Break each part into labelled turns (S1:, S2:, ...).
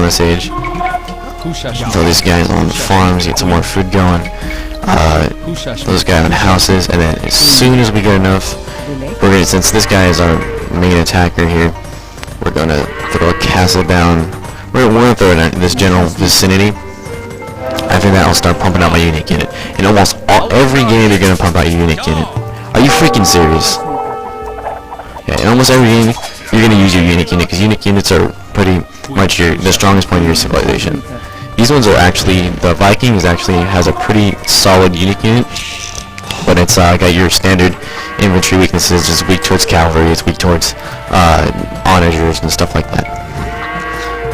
S1: bonus age. Throw these guys on farms, get some more food going. Throw this guy on houses, and then as soon as we get enough, we're gonna, since this guy is our main attacker here, we're gonna throw a castle down. We're gonna throw it in this general vicinity. After that, I'll start pumping out my unique unit. In almost every game, you're gonna pump out your unique unit. Are you freaking serious? Yeah, in almost every game, you're gonna use your unique unit, because unique units are pretty much the strongest point of your civilization. These ones are actually, the Viking has a pretty solid unique unit, but it's got your standard infantry weaknesses. It's weak towards cavalry, it's weak towards onagers and stuff like that.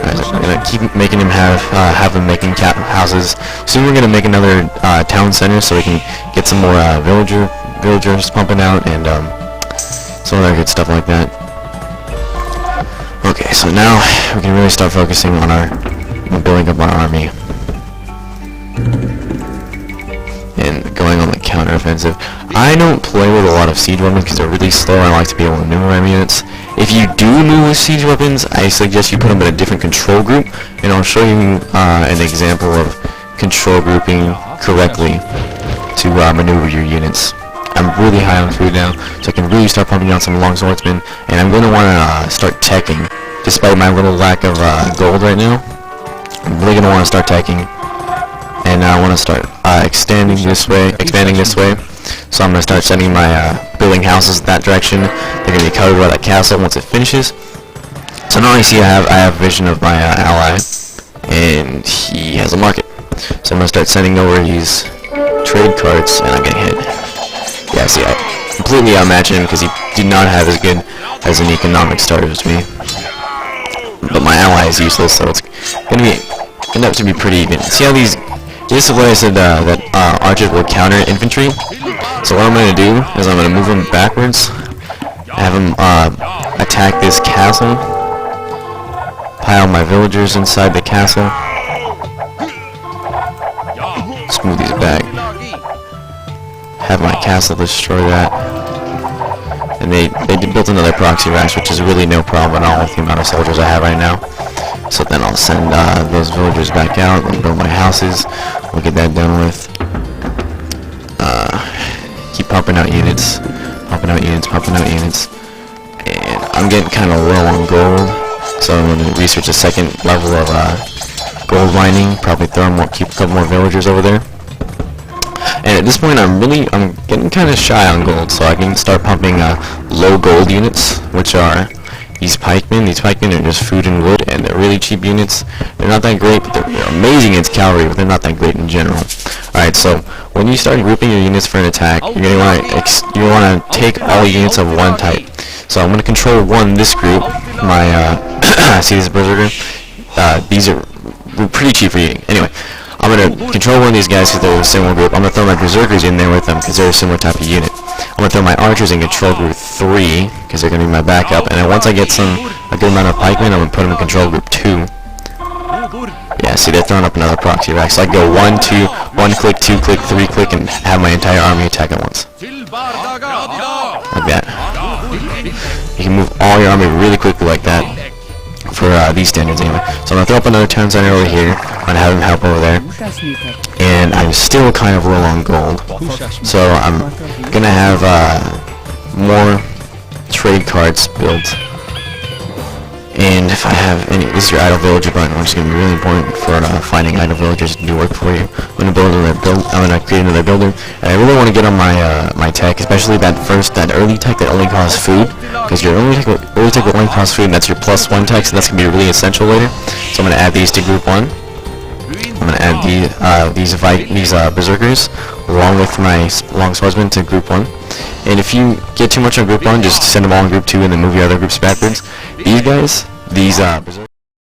S1: I'm gonna keep making him have him making houses. Soon we're gonna make another town center so we can get some more villagers pumping out and some other good stuff like that. Okay, so now we can really start focusing on building up our army and going on the counter-offensive. I don't play with a lot of siege weapons because they're really slow. I like to be able to maneuver my units. If you do move with siege weapons, I suggest you put them in a different control group, and I'll show you an example of control grouping correctly to maneuver your units. I'm really high on food now, so I can really start pumping out some long swordsmen, and I'm going to want to start teching. Despite my little lack of gold right now, I'm really going to want to start teching, and I want to start expanding this way. So I'm going to start sending my building houses that direction. They're going to be covered by that castle once it finishes. So now I have vision of my ally, and he has a market. So I'm going to start sending over these trade carts, and I'm going to hit. Yeah, see, I completely outmatched him because he did not have as good as an economic start as me. But my ally is useless, so it's going to end up to be pretty even. See how these... This is what I said that archers will counter infantry. So what I'm going to do is I'm going to move them backwards, have them attack this castle, pile my villagers inside the castle, let's move these back, have my castle destroy that, and they built another proxy rash, which is really no problem at all with the amount of soldiers I have right now. So then I'll send those villagers back out and build my houses. We'll get that done with. Keep pumping out units. And I'm getting kind of low on gold, so I'm going to research a second level of gold mining. Probably keep a couple more villagers over there. And at this point, I'm getting kind of shy on gold, so I can start pumping low gold units, which are these pikemen. These pikemen are just food and wood, and they're really cheap units. They're not that great, but they're amazing against cavalry, but they're not that great in general. Alright, so when you start grouping your units for an attack, you're going to want to take all units of one type. So I'm going to control this group. My see this berserker? These are pretty cheap for eating. Anyway, I'm going to control one of these guys because they're a similar group. I'm going to throw my berserkers in there with them because they're a similar type of unit. I'm going to throw my archers in control group 3 because they're going to be my backup. And then once I get a good amount of pikemen, I'm going to put them in control group 2. Yeah, see, they're throwing up another proxy rack. So I go 1, 2, 1 click, 2 click, 3 click, and have my entire army attack at once. Like that. You can move all your army really quickly like that for these standards anyway. So I'm going to throw up another town center over here. I'm going to have him help over there. And I'm still kind of low on gold. So I'm going to have more trade carts built. And if I have any, this is your idle villager button, which is going to be really important for finding idle villagers to do work for you. I'm going to create another builder, and I really want to get on my tech, especially that early tech that only costs food, because your early tech will only cost food, and that's your +1 tech, so that's going to be really essential later. So I'm going to add these to group 1. I'm going to add these berserkers along with my long swordsmen to group 1. And if you get too much on group 1, just send them all in group 2 and then move your other groups backwards. These guys, berserkers,